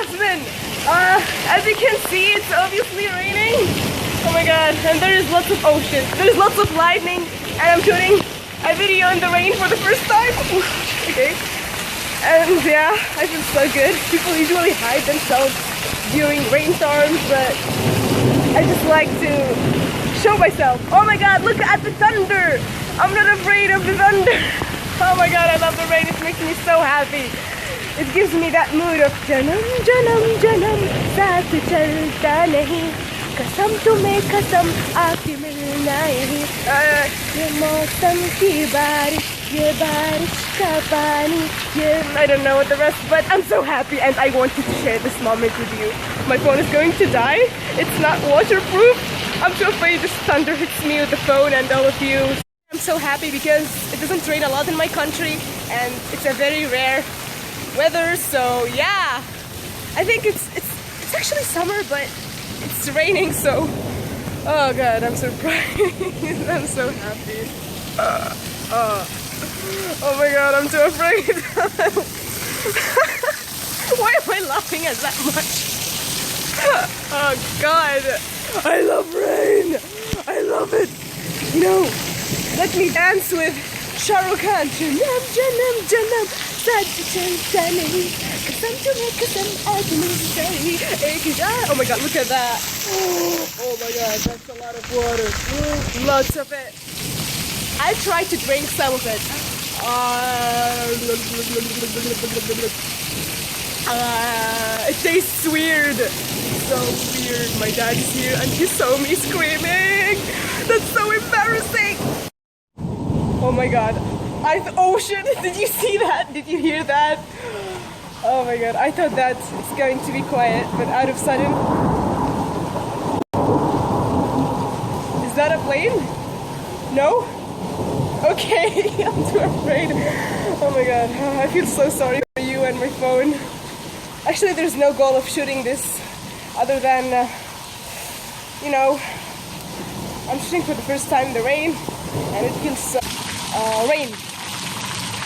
husband. As you can see, it's obviously raining. Oh my god, and there is lots of ocean. There's lots of lightning, and I'm shooting a video in the rain for the first time. Okay. And yeah, I feel so good. People usually hide themselves during rainstorms, but I just like to show myself. Oh my god, look at the thunder. I'm not afraid of the thunder. Oh my god, I love the rain. It makes me so happy. It gives me that mood of janam janam janam saath chalta nahi kasam tumhe kasam aake milna hi ye mausam ki barish ye barish ka pani ye I don't know what the rest, but I'm so happy and I wanted to share this moment with you. My phone is going to die. It's not waterproof. I'm so afraid this thunder hits me with the phone and all of you. I'm so happy because it doesn't rain a lot in my country and it's a very rare weather, so yeah, I think it's actually summer, but it's raining, so oh god, I'm surprised. I'm so happy. Oh my god, I'm too afraid. Why am I laughing at that much? Oh god, I love rain. I love it. You know, let me dance with Shah Rukh Khan. Janam janam janam. Oh my god, look at that. Oh my god, that's a lot of water. Lots of it. I tried to drink some of it. It tastes weird. So weird. My dad is here and he saw me screaming. That's so embarrassing. Oh my god. Ocean, did you see that? Did you hear that? Oh my god, I thought that it's going to be quiet, but out of sudden... Is that a plane? No? Okay, I'm too afraid. Oh my god, I feel so sorry for you and my phone. Actually, there's no goal of shooting this other than, you know, I'm shooting for the first time in the rain, and it feels so... rain.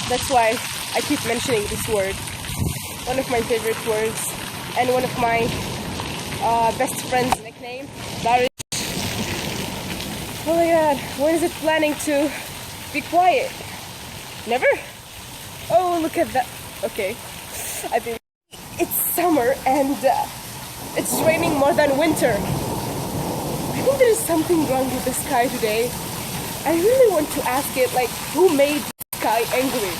That's why I keep mentioning this word. One of my favorite words and one of my best friend's nickname, Barish. Oh my god, when is it planning to be quiet? Never? Oh, look at that. Okay, I think it's summer and it's raining more than winter. I think there is something wrong with the sky today. I really want to ask it, like, who made the sky angry?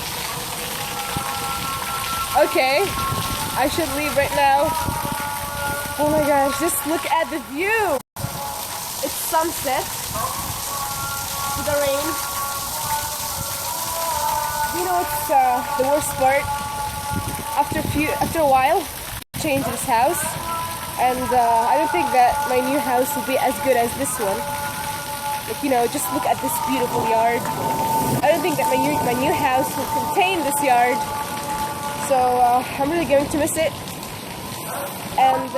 Okay, I should leave right now. Oh my gosh, just look at the view. It's sunset with the rain. You know what's the worst part? After a while, I changed this house, and I don't think that my new house will be as good as this one. Like, you know, just look at this beautiful yard. I don't think that my new house will contain this yard. So I'm really going to miss it. And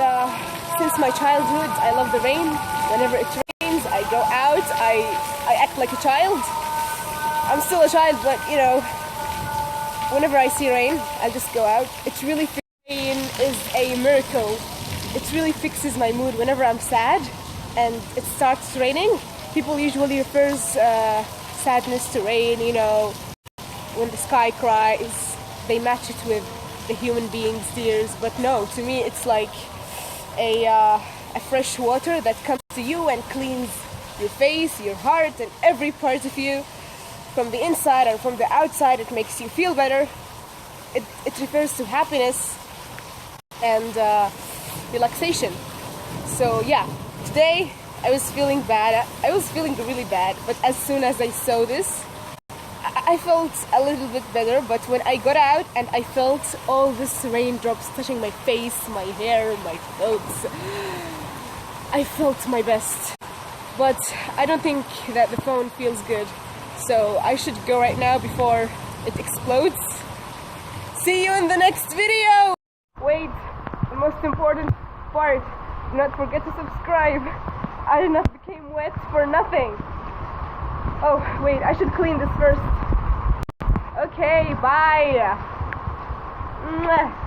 since my childhood, I love the rain. Whenever it rains, I go out. I act like a child. I'm still a child, but you know, whenever I see rain, I just go out. It's really rain is a miracle. It really fixes my mood whenever I'm sad and it starts raining. People usually refers sadness to rain, you know, when the sky cries, they match it with the human being's tears. But no, to me it's like a fresh water that comes to you and cleans your face, your heart, and every part of you. From the inside and from the outside, it makes you feel better. It refers to happiness and relaxation. So yeah, today I was feeling bad. I was feeling really bad, but as soon as I saw this, I felt a little bit better. But when I got out and I felt all this raindrops touching my face, my hair, my clothes, I felt my best. But I don't think that the phone feels good. So I should go right now before it explodes. See you in the next video! Wait, the most important part. Do not forget to subscribe. I did not become wet for nothing. Oh, wait, I should clean this first. Okay, bye. Mwah.